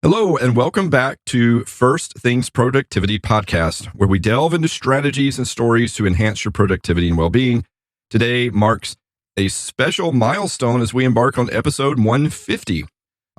Hello, and welcome back to First Things Productivity Podcast, where we delve into strategies and stories to enhance your productivity and well-being. Today marks a special milestone as we embark on episode 150.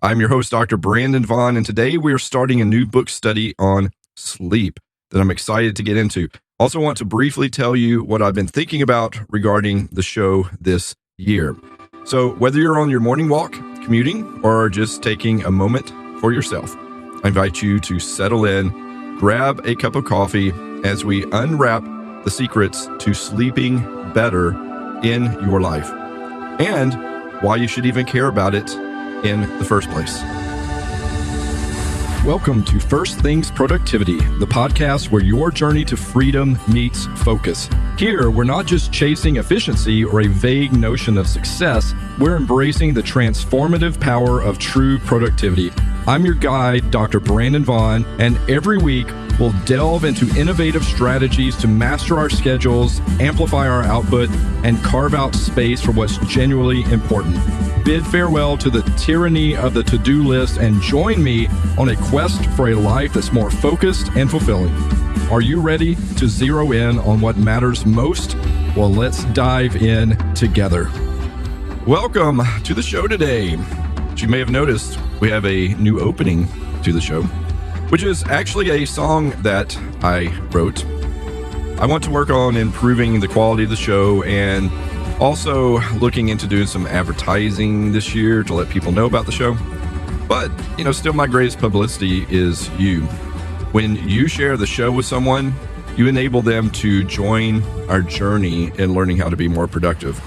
I'm your host, Dr. Brandon Vaughn, and today we are starting a new book study on sleep that I'm excited to get into. Also want to briefly tell you what I've been thinking about regarding the show this year. So whether you're on your morning walk, commuting, or just taking a moment for yourself, I invite you to settle in, grab a cup of coffee as we unwrap the secrets to sleeping better in your life and why you should even care about it in the first place. Welcome to First Things Productivity, the podcast where your journey to freedom meets focus. Here, we're not just chasing efficiency or a vague notion of success, we're embracing the transformative power of true productivity. I'm your guide, Dr. Brandon Vaughn, and every week we'll delve into innovative strategies to master our schedules, amplify our output, and carve out space for what's genuinely important. Bid farewell to the tyranny of the to-do list and join me on a quest for a life that's more focused and fulfilling. Are you ready to zero in on what matters most? Well, let's dive in together. Welcome to the show today. As you may have noticed, we have a new opening to the show, which is actually a song that I wrote. I want to work on improving the quality of the show and also looking into doing some advertising this year to let people know about the show. But, still my greatest publicity is you. When you share the show with someone, you enable them to join our journey in learning how to be more productive.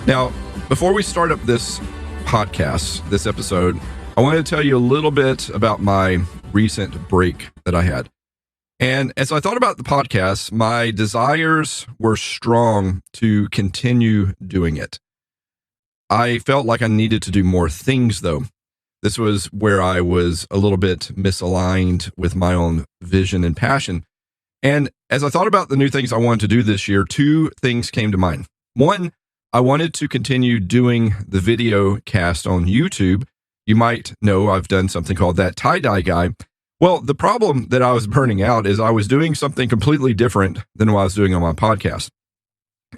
Now, before we start up this podcast, this episode, I want to tell you a little bit about my recent break that I had. And as I thought about the podcast, my desires were strong to continue doing it. I felt like I needed to do more things, though. This was where I was a little bit misaligned with my own vision and passion. And as I thought about the new things I wanted to do this year, two things came to mind. One, I wanted to continue doing the video cast on YouTube. You might know I've done something called That Tie-Dye Guy. Well, the problem that I was burning out is I was doing something completely different than what I was doing on my podcast.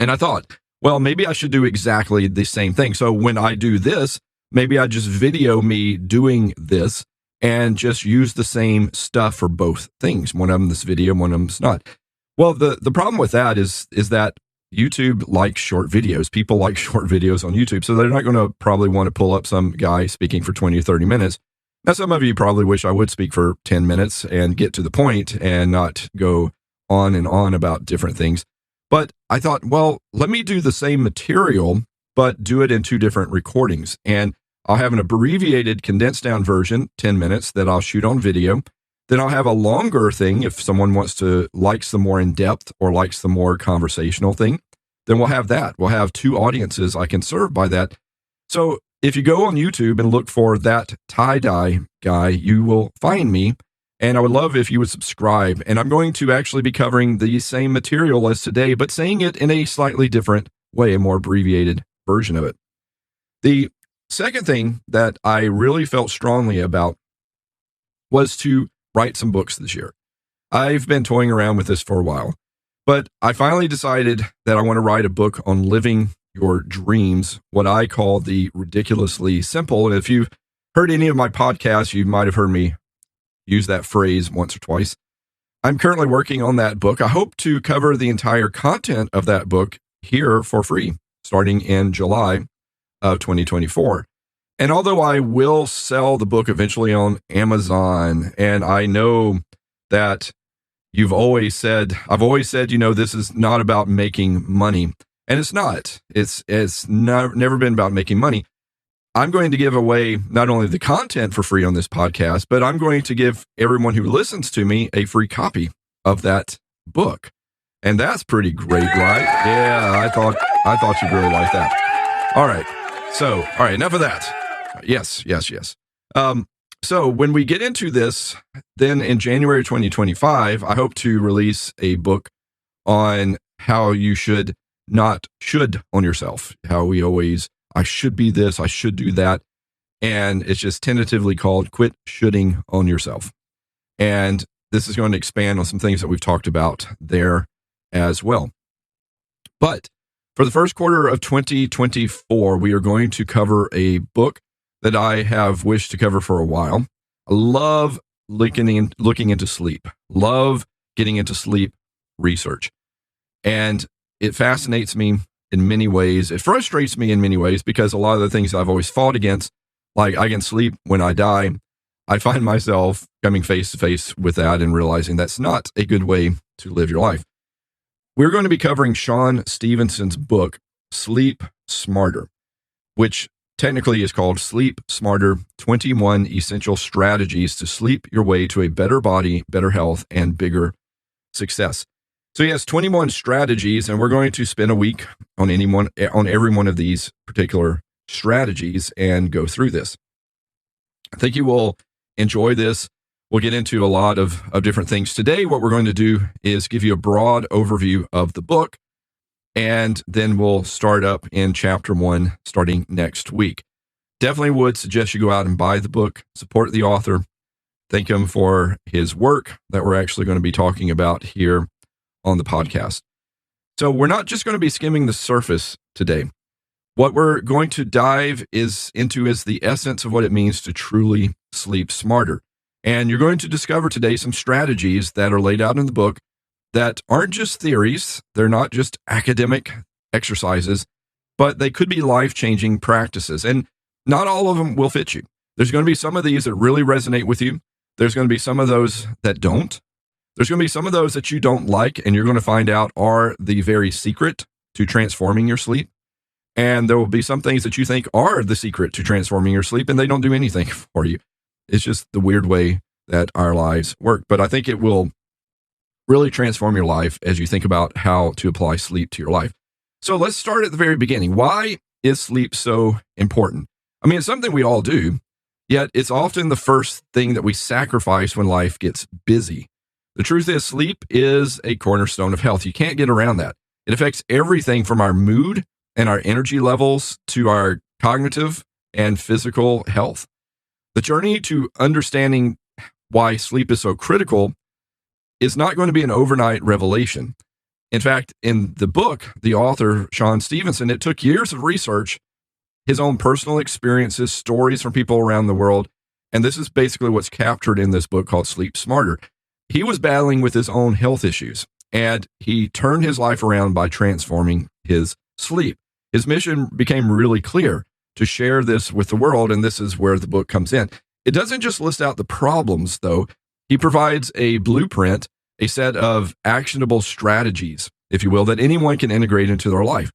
And I thought, well, maybe I should do exactly the same thing. So when I do this, maybe I just video me doing this and just use the same stuff for both things. One of them is video, one of them's not. Well, the problem with that is that YouTube likes short videos. People like short videos on YouTube, so they're not going to probably want to pull up some guy speaking for 20 or 30 minutes. Now, some of you probably wish I would speak for 10 minutes and get to the point and not go on and on about different things. But I thought, well, let me do the same material, but do it in two different recordings. And I'll have an abbreviated, condensed down version, 10 minutes, that I'll shoot on video. Then I'll have a longer thing if someone wants to, likes the more in-depth or likes the more conversational thing. Then we'll have that. We'll have two audiences I can serve by that. So if you go on YouTube and look for That Tie-Dye Guy, you will find me. And I would love if you would subscribe. And I'm going to actually be covering the same material as today, but saying it in a slightly different way, a more abbreviated version of it. The second thing that I really felt strongly about was to write some books this year. I've been toying around with this for a while, but I finally decided that I want to write a book on living your dreams, what I call the ridiculously simple. And if you've heard any of my podcasts, you might have heard me use that phrase once or twice. I'm currently working on that book. I hope to cover the entire content of that book here for free, starting in July of 2024. And although I will sell the book eventually on Amazon, and I know that I've always said, this is not about making money. And it's not. It's never been about making money. I'm going to give away not only the content for free on this podcast, but I'm going to give everyone who listens to me a free copy of that book. And that's pretty great, right? Yeah, I thought you'd really like that. All right. So, enough of that. Yes. So when we get into this, then in January 2025, I hope to release a book on how you should not should on yourself. How we always, I should be this, I should do that. and it's just tentatively called Quit Shooting on Yourself. And this is going to expand on some things that we've talked about there as well. But for the first quarter of 2024, we are going to cover a book that I have wished to cover for a while. I love looking into sleep, love getting into sleep research. And it fascinates me in many ways. It frustrates me in many ways because a lot of the things I've always fought against, like I can sleep when I die, I find myself coming face to face with that and realizing that's not a good way to live your life. We're going to be covering Shawn Stevenson's book, Sleep Smarter, which technically is called Sleep Smarter, 21 Essential Strategies to Sleep Your Way to a Better Body, Better Health, and Bigger Success. So he has 21 strategies, and we're going to spend a week on every one of these particular strategies and go through this. I think you will enjoy this. We'll get into a lot of different things. Today, what we're going to do is give you a broad overview of the book, and then we'll start up in chapter 1 starting next week. Definitely would suggest you go out and buy the book, support the author, thank him for his work that we're actually going to be talking about here on the podcast. So we're not just going to be skimming the surface today. What we're going to dive into is the essence of what it means to truly sleep smarter. And you're going to discover today some strategies that are laid out in the book that aren't just theories. They're not just academic exercises, but they could be life-changing practices. And not all of them will fit you. There's going to be some of these that really resonate with you. There's going to be some of those that don't. There's going to be some of those that you don't like, and you're going to find out are the very secret to transforming your sleep. And there will be some things that you think are the secret to transforming your sleep, and they don't do anything for you. It's just the weird way that our lives work. But I think it will really transform your life as you think about how to apply sleep to your life. So let's start at the very beginning. Why is sleep so important? I mean, it's something we all do, yet it's often the first thing that we sacrifice when life gets busy. The truth is, sleep is a cornerstone of health. You can't get around that. It affects everything from our mood and our energy levels to our cognitive and physical health. The journey to understanding why sleep is so critical is not going to be an overnight revelation. In fact, in the book, the author, Shawn Stevenson, it took years of research, his own personal experiences, stories from people around the world, and this is basically what's captured in this book called Sleep Smarter. He was battling with his own health issues, and he turned his life around by transforming his sleep. His mission became really clear: to share this with the world, and this is where the book comes in. It doesn't just list out the problems, though. He provides a blueprint, a set of actionable strategies, if you will, that anyone can integrate into their life.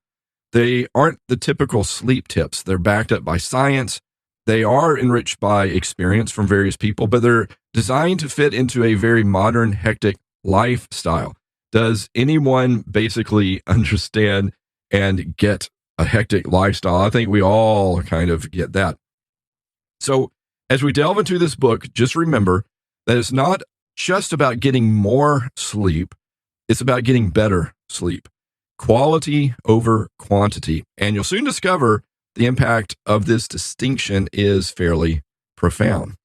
They aren't the typical sleep tips. They're backed up by science. They are enriched by experience from various people, but they're designed to fit into a very modern, hectic lifestyle. Does anyone basically understand and get a hectic lifestyle? I think we all kind of get that. So as we delve into this book, just remember that it's not just about getting more sleep. It's about getting better sleep. Quality over quantity. And you'll soon discover the impact of this distinction is fairly profound.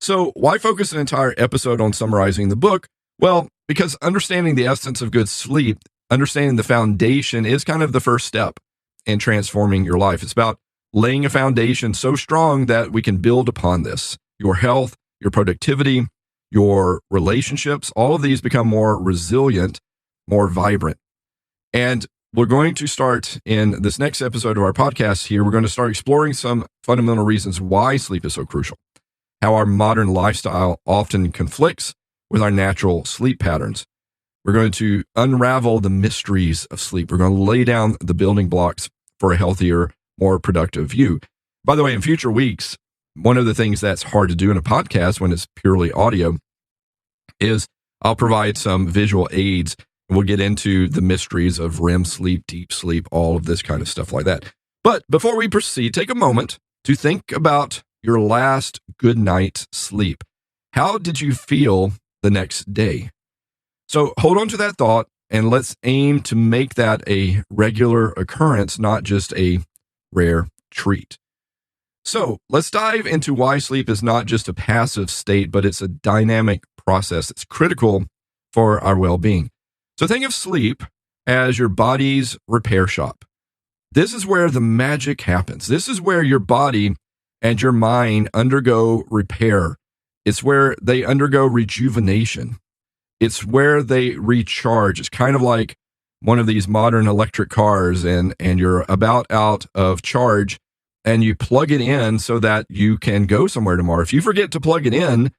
So why focus an entire episode on summarizing the book? Well, because understanding the essence of good sleep, understanding the foundation, is kind of the first step in transforming your life. It's about laying a foundation so strong that we can build upon this. Your health, your productivity, your relationships, all of these become more resilient, more vibrant. And we're going to start in this next episode of our podcast here. We're going to start exploring some fundamental reasons why sleep is so crucial, how our modern lifestyle often conflicts with our natural sleep patterns. We're going to unravel the mysteries of sleep. We're going to lay down the building blocks for a healthier, more productive you. By the way, in future weeks, one of the things that's hard to do in a podcast when it's purely audio is I'll provide some visual aids. We'll get into the mysteries of REM sleep, deep sleep, all of this kind of stuff like that. But before we proceed, take a moment to think about your last good night's sleep. How did you feel the next day? So hold on to that thought, and let's aim to make that a regular occurrence, not just a rare treat. So let's dive into why sleep is not just a passive state, but it's a dynamic process that's critical for our well-being. So think of sleep as your body's repair shop. This is where the magic happens. This is where your body and your mind undergo repair. It's where they undergo rejuvenation. It's where they recharge. It's kind of like one of these modern electric cars, and you're about out of charge, and you plug it in so that you can go somewhere tomorrow. If you forget to plug it in,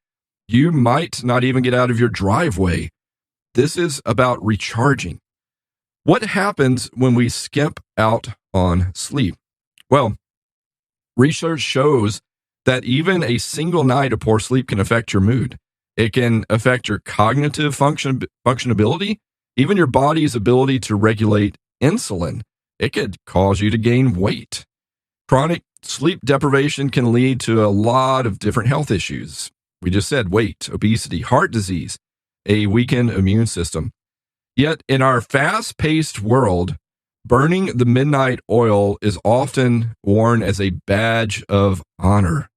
you might not even get out of your driveway. This is about recharging. What happens when we skip out on sleep? Well, research shows that even a single night of poor sleep can affect your mood. It can affect your cognitive functionability, even your body's ability to regulate insulin. It could cause you to gain weight. Chronic sleep deprivation can lead to a lot of different health issues. We just said weight, obesity, heart disease, a weakened immune system. Yet in our fast-paced world, burning the midnight oil is often worn as a badge of honor.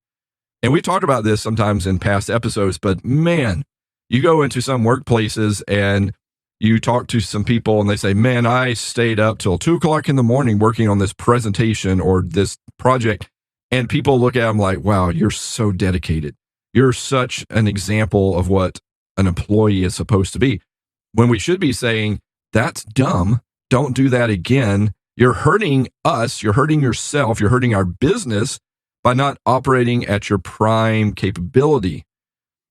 And we've talked about this sometimes in past episodes, but man, you go into some workplaces and you talk to some people and they say, man, I stayed up till 2:00 in the morning working on this presentation or this project. And people look at them like, wow, you're so dedicated. You're such an example of what an employee is supposed to be. When we should be saying, that's dumb. Don't do that again. You're hurting us. You're hurting yourself. You're hurting our business by not operating at your prime capability.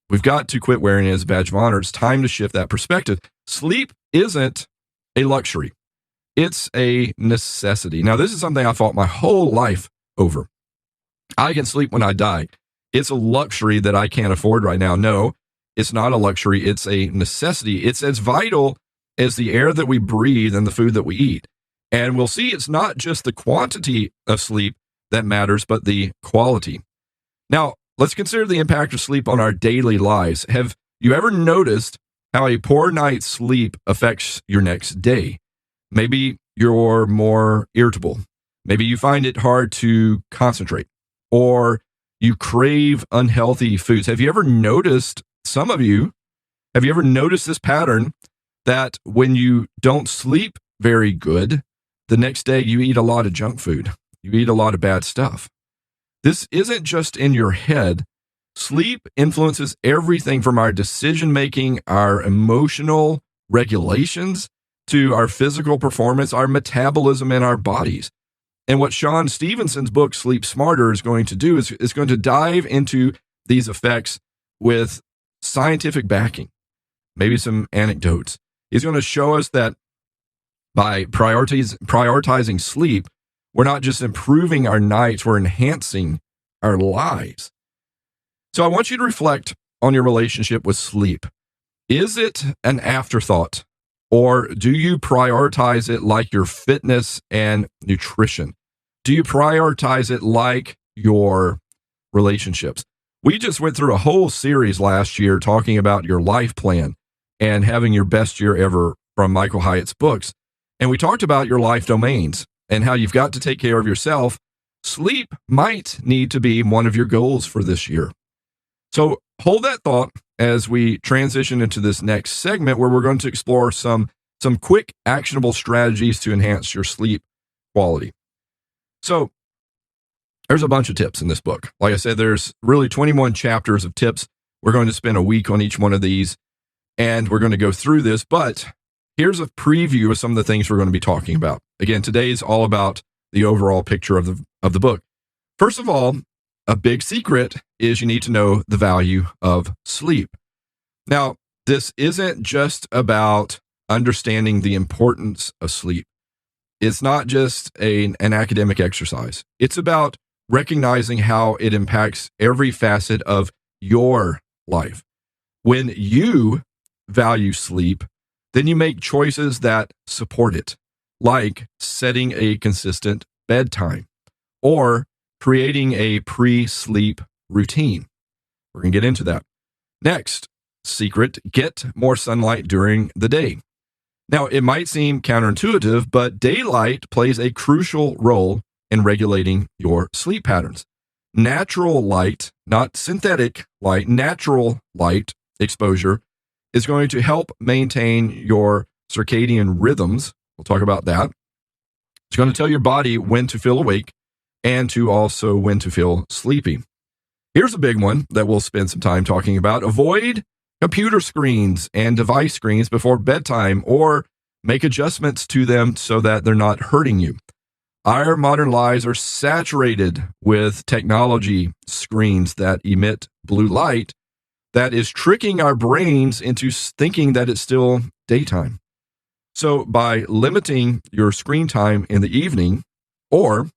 We've got to quit wearing it as a badge of honor. It's time to shift that perspective. Sleep isn't a luxury. It's a necessity. Now, this is something I fought my whole life over. I can sleep when I die. It's a luxury that I can't afford right now. No, it's not a luxury. It's a necessity. It's as vital as the air that we breathe and the food that we eat. And we'll see it's not just the quantity of sleep that matters, but the quality. Now, let's consider the impact of sleep on our daily lives. Have you ever noticed how a poor night's sleep affects your next day? Maybe you're more irritable. Maybe you find it hard to concentrate, or you crave unhealthy foods. Have you ever noticed, some of you, have you ever noticed this pattern that when you don't sleep very good, the next day you eat a lot of junk food? You eat a lot of bad stuff. This isn't just in your head. Sleep influences everything from our decision-making, our emotional regulations, to our physical performance, our metabolism, and our bodies. And what Sean Stevenson's book, Sleep Smarter, is going to do is going to dive into these effects with scientific backing, maybe some anecdotes. He's going to show us that by prioritizing sleep, we're not just improving our nights, we're enhancing our lives. So I want you to reflect on your relationship with sleep. Is it an afterthought, or do you prioritize it like your fitness and nutrition? Do you prioritize it like your relationships? We just went through a whole series last year talking about your life plan and having your best year ever from Michael Hyatt's books. And we talked about your life domains and how you've got to take care of yourself. Sleep might need to be one of your goals for this year. So hold that thought as we transition into this next segment, where we're going to explore some quick, actionable strategies to enhance your sleep quality. So there's a bunch of tips in this book. Like I said, there's really 21 chapters of tips. We're going to spend a week on each one of these, and we're going to go through this. But here's a preview of some of the things we're going to be talking about. Again, today's all about the overall picture of the book. First of all, a big secret is you need to know the value of sleep. Now, this isn't just about understanding the importance of sleep. It's not just an academic exercise. It's about recognizing how it impacts every facet of your life. When you value sleep, then you make choices that support it, like setting a consistent bedtime or creating a pre-sleep routine. We're going to get into that. Next, secret, get more sunlight during the day. Now, it might seem counterintuitive, but daylight plays a crucial role in regulating your sleep patterns. natural light, not synthetic light, natural light exposure is going to help maintain your circadian rhythms. We'll talk about that. It's going to tell your body when to feel awake and to also when to feel sleepy. Here's a big one that we'll spend some time talking about. Avoid computer screens and device screens before bedtime, or make adjustments to them so that they're not hurting you. Our modern lives are saturated with technology screens that emit blue light that is tricking our brains into thinking that it's still daytime. So by limiting your screen time in the evening, or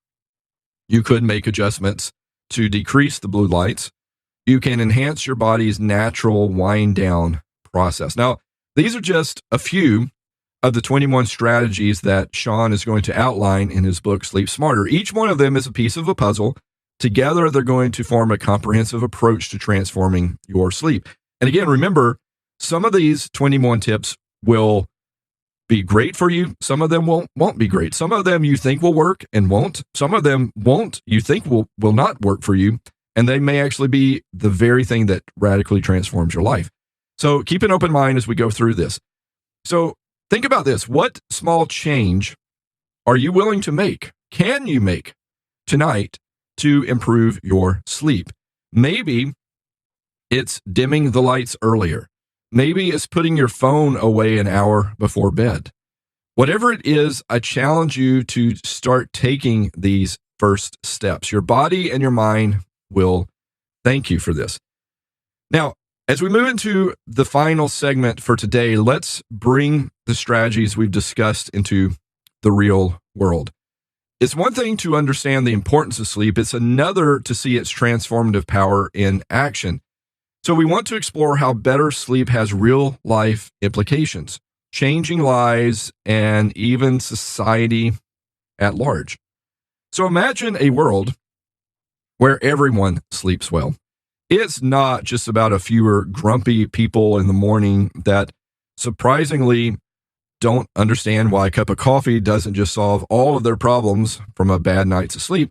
you could make adjustments to decrease the blue lights, you can enhance your body's natural wind down process. Now, these are just a few of the 21 strategies that Sean is going to outline in his book, Sleep Smarter. Each one of them is a piece of a puzzle. Together, they're going to form a comprehensive approach to transforming your sleep. And again, remember, some of these 21 tips will be great for you. Some of them won't be great. Some of them you think will work and won't. Some of them won't, you think will not work for you. And they may actually be the very thing that radically transforms your life. So keep an open mind as we go through this. So think about this. What small change are you willing to make? Can you make tonight to improve your sleep? Maybe it's dimming the lights earlier. Maybe it's putting your phone away an hour before bed. Whatever it is, I challenge you to start taking these first steps. Your body and your mind will thank you for this. Now, as we move into the final segment for today, let's bring the strategies we've discussed into the real world. It's one thing to understand the importance of sleep. It's another to see its transformative power in action. So we want to explore how better sleep has real life implications, changing lives and even society at large. So imagine a world where everyone sleeps well. It's not just about a fewer grumpy people in the morning that surprisingly don't understand why a cup of coffee doesn't just solve all of their problems from a bad night's sleep.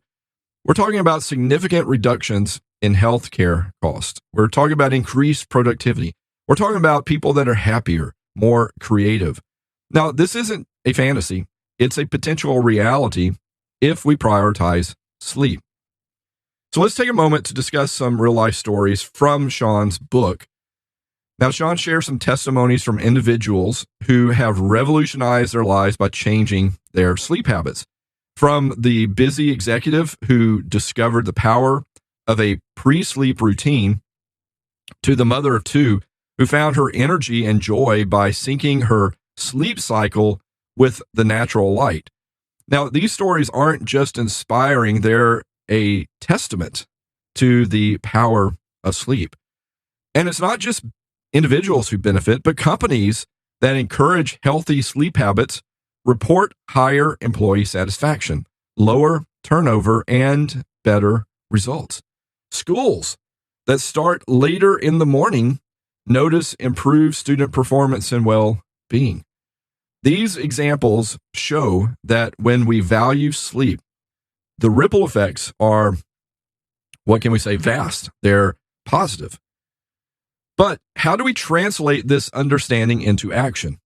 We're talking about significant reductions in healthcare costs. We're talking about increased productivity. We're talking about people that are happier, more creative. Now, this isn't a fantasy. It's a potential reality if we prioritize sleep. So let's take a moment to discuss some real life stories from Sean's book. Now, Sean shares some testimonies from individuals who have revolutionized their lives by changing their sleep habits. From the busy executive who discovered the power of a pre-sleep routine to the mother of two who found her energy and joy by syncing her sleep cycle with the natural light. Now, these stories aren't just inspiring, they're a testament to the power of sleep. And it's not just individuals who benefit, but companies that encourage healthy sleep habits report higher employee satisfaction, lower turnover, and better results. Schools that start later in the morning notice improved student performance and well-being. These examples show that when we value sleep, the ripple effects are, what can we say, vast. They're positive. But how do we translate this understanding into action?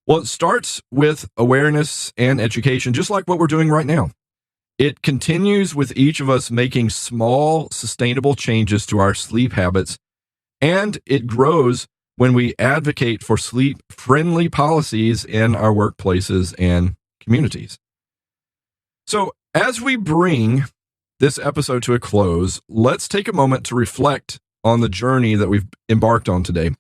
Well, it starts with awareness and education, just like what we're doing right now. It continues with each of us making small, sustainable changes to our sleep habits, and it grows when we advocate for sleep-friendly policies in our workplaces and communities. So, as we bring this episode to a close, let's take a moment to reflect on the journey that we've embarked on today.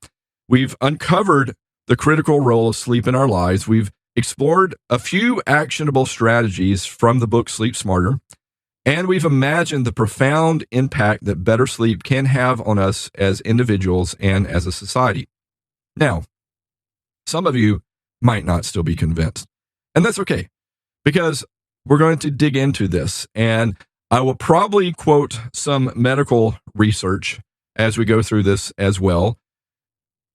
We've uncovered the critical role of sleep in our lives. We've explored a few actionable strategies from the book Sleep Smarter, and we've imagined the profound impact that better sleep can have on us as individuals and as a society. Now, some of you might not still be convinced, and that's okay, because we're going to dig into this, and I will probably quote some medical research as we go through this as well,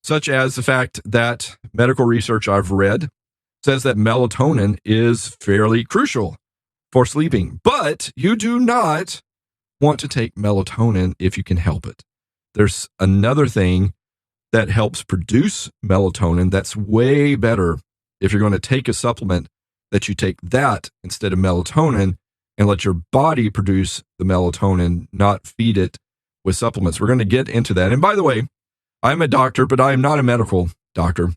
such as the fact that medical research I've read says that melatonin is fairly crucial for sleeping, but you do not want to take melatonin if you can help it. There's another thing that helps produce melatonin that's way better if you're going to take a supplement, that you take that instead of melatonin and let your body produce the melatonin, not feed it with supplements. We're going to get into that. And by the way, I'm a doctor, but I am not a medical doctor.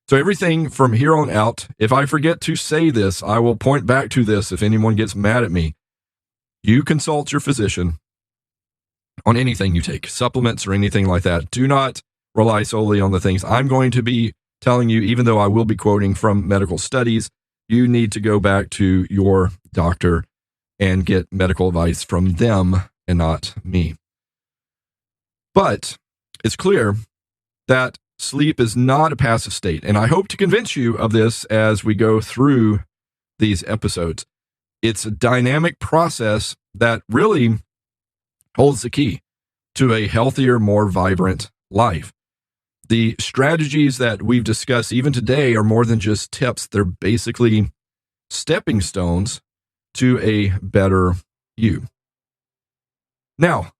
So everything from here on out, if I forget to say this, I will point back to this if anyone gets mad at me. You consult your physician on anything you take, supplements or anything like that. Do not rely solely on the things I'm going to be telling you, even though I will be quoting from medical studies. You need to go back to your doctor and get medical advice from them and not me. But it's clear that sleep is not a passive state, and I hope to convince you of this as we go through these episodes. It's a dynamic process that really holds the key to a healthier, more vibrant life. The strategies that we've discussed even today are more than just tips. They're basically stepping stones to a better you. Now,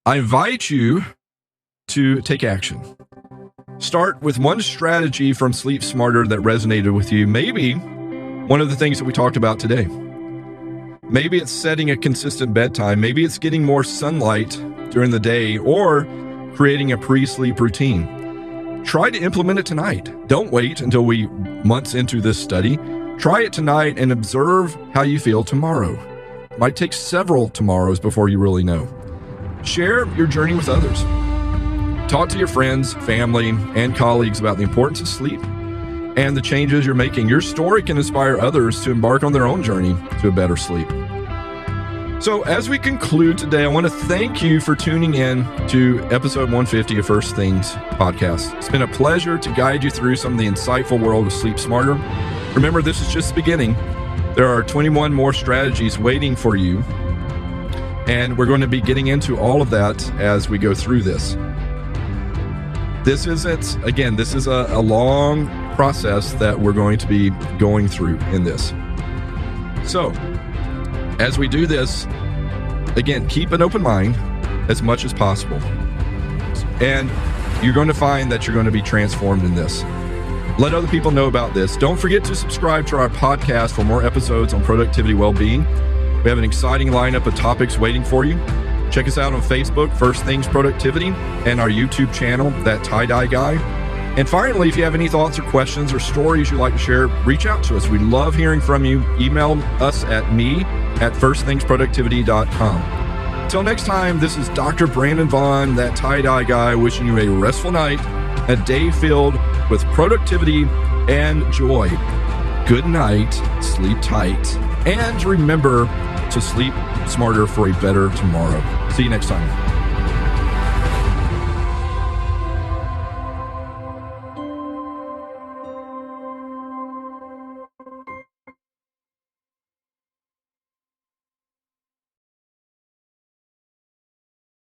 I invite you to take action. Start with one strategy from Sleep Smarter that resonated with you. Maybe one of the things that we talked about today. Maybe it's setting a consistent bedtime. Maybe it's getting more sunlight during the day or creating a pre-sleep routine. Try to implement it tonight. Don't wait until we months into this study. Try it tonight and observe how you feel tomorrow. It might take several tomorrows before you really know. Share your journey with others. Talk to your friends, family, and colleagues about the importance of sleep and the changes you're making. Your story can inspire others to embark on their own journey to a better sleep. So as we conclude today, I want to thank you for tuning in to episode 150 of First Things Podcast. It's been a pleasure to guide you through some of the insightful world of Sleep Smarter. Remember, this is just the beginning. There are 21 more strategies waiting for you, and we're going to be getting into all of that as we go through this. This is a long process that we're going to be going through in this. So, as we do this, again, keep an open mind as much as possible. And you're going to find that you're going to be transformed in this. Let other people know about this. Don't forget to subscribe to our podcast for more episodes on productivity well-being. We have an exciting lineup of topics waiting for you. Check us out on Facebook, First Things Productivity, and our YouTube channel, That Tie-Dye Guy. And finally, if you have any thoughts or questions or stories you'd like to share, reach out to us. We love hearing from you. Email us at me@firstthingsproductivity.com. Until next time, this is Dr. Brandon Vaughn, That Tie-Dye Guy, wishing you a restful night, a day filled with productivity and joy. Good night, sleep tight, and remember to sleep smarter for a better tomorrow. See you next time.